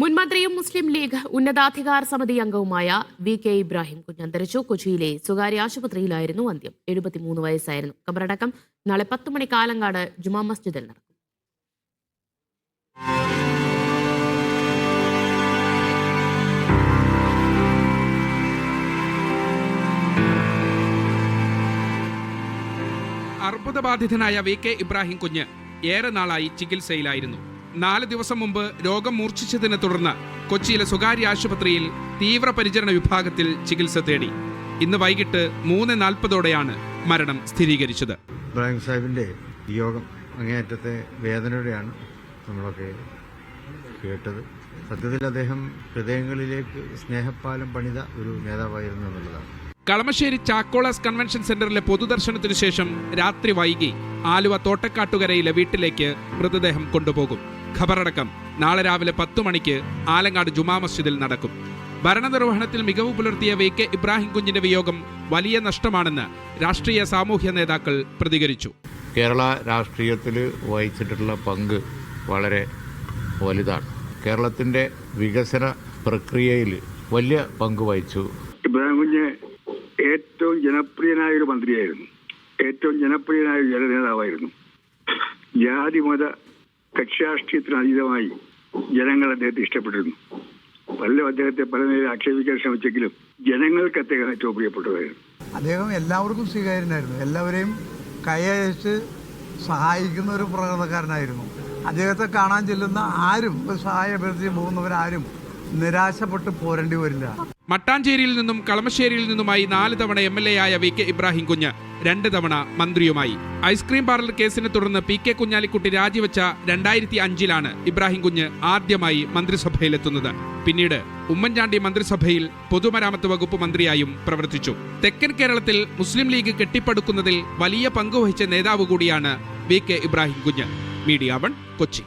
മുൻമന്ത്രിയും മുസ്ലിം league ഉന്നതാധികാര സമിതി അംഗവുമായ വി.കെ. ഇബ്രാഹിം കുഞ്ഞ് അന്തരിച്ചു. കൊച്ചിയിലെ സ്വകാര്യ ആശുപത്രിയിലായിരുന്നു അന്ത്യം. 73 വയസ്സായിരുന്നു. ഖബറടക്കം നാളെ 10 മണിക്ക് ആലങ്ങാട് ജുമാ മസ്ജിദിൽ നടക്കും. അർബുദബാധിതനായ വി.കെ. ഇബ്രാഹിം കുഞ്ഞ് ഏറെ നാളായി ചികിത്സയിലായിരുന്നു. 4 ദിവസം മുമ്പ് രോഗം മൂർച്ഛിച്ചതിനെ തുടർന്ന് കൊച്ചിയിലെ സ്വകാര്യ ആശുപത്രിയിൽ തീവ്രപരിചരണ വിഭാഗത്തിൽ ചികിത്സ തേടി. ഇന്ന് വൈകിട്ട് 3:40 മരണം സ്ഥിരീകരിച്ചത്. ഇബ്രാഹിം സാഹിബിന്റെ വിയോഗം അങ്ങേയറ്റത്തെ വേദനയോടെയാണ് നമ്മളൊക്കെ കേട്ടത്. സത്യത്തിൽ അദ്ദേഹം ഹൃദയങ്ങളിലേക്ക് സ്നേഹപ്പാലം പണിത ഒരു നേതാവായിരുന്നു എന്നുള്ളതാണ്. കളമശ്ശേരി ചാക്കോളാസ് കൺവെൻഷൻ സെന്ററിലെ പൊതുദർശനത്തിനു ശേഷം രാത്രി വൈകി ആലുവ തോട്ടക്കാട്ടുകരയിലെ വീട്ടിലേക്ക് മൃതദേഹം കൊണ്ടുപോകും. ഖബറടക്കം നാളെ രാവിലെ 10 മണിക്ക് ആലങ്ങാട് ജുമാ മസ്ജിദിൽ നടക്കും. ഭരണനിർവഹണത്തിൽ മികവ് പുലർത്തിയ വി.കെ. ഇബ്രാഹിം കുഞ്ഞിന്റെ വിയോഗം വലിയ നഷ്ടമാണെന്ന് രാഷ്ട്രീയ സാമൂഹ്യ നേതാക്കൾ പ്രതികരിച്ചു. കേരള രാഷ്ട്രീയത്തിൽ വഹിച്ചിട്ടുള്ള പങ്ക് വളരെ വലുതാണ്. കേരളത്തിൻ്റെ വികസന പ്രക്രിയയിൽ വലിയ പങ്ക് വഹിച്ചു. ഇബ്രാഹിം കുഞ്ഞ് ഏറ്റവും ജനപ്രിയനായ ഒരു മന്ത്രിയായിരുന്നു. ഏറ്റവും ജനപ്രിയനായ ഒരു ജനനേതാവായിരുന്നു. ജാതി മത കക്ഷിരാഷ്ട്രീയത്തിന് അതീതമായി ജനങ്ങൾ അദ്ദേഹത്തെ ഇഷ്ടപ്പെട്ടിരുന്നു. പലരും അദ്ദേഹത്തെ പല നിലയിൽ ആക്ഷേപിക്കാൻ ശ്രമിച്ചെങ്കിലും ജനങ്ങൾക്ക് അദ്ദേഹം ഏറ്റവും പ്രിയപ്പെട്ടതായിരുന്നു. അദ്ദേഹം എല്ലാവർക്കും സ്വീകാര്യനായിരുന്നു. എല്ലാവരെയും കൈയച്ച് സഹായിക്കുന്ന ഒരു പ്രകടനക്കാരനായിരുന്നു. അദ്ദേഹത്തെ കാണാൻ ചെല്ലുന്ന ആരും, സഹായ അഭ്യർത്ഥിച്ച് പോകുന്നവരാരും നിരാശപ്പെട്ട് പോരേണ്ടി വരില്ല. മട്ടാഞ്ചേരിയിൽ നിന്നും കളമശ്ശേരിയിൽ നിന്നുമായി 4 തവണ MLA ആയ വി.കെ. ഇബ്രാഹിം കുഞ്ഞ് 2 തവണ മന്ത്രിയുമായി. ഐസ്ക്രീം പാർലർ കേസിനെ തുടർന്ന് P.K. കുഞ്ഞാലിക്കുട്ടി രാജിവെച്ച 2005 ഇബ്രാഹിം കുഞ്ഞ് ആദ്യമായി മന്ത്രിസഭയിലെത്തുന്നത്. പിന്നീട് ഉമ്മൻചാണ്ടി മന്ത്രിസഭയിൽ പൊതുമരാമത്ത് വകുപ്പ് മന്ത്രിയായും പ്രവർത്തിച്ചു. തെക്കൻ കേരളത്തിൽ മുസ്ലിം ലീഗ് കെട്ടിപ്പടുക്കുന്നതിൽ വലിയ പങ്കുവഹിച്ച നേതാവ് കൂടിയാണ് വി.കെ. ഇബ്രാഹിം കുഞ്ഞ്. മീഡിയ 1 കൊച്ചി.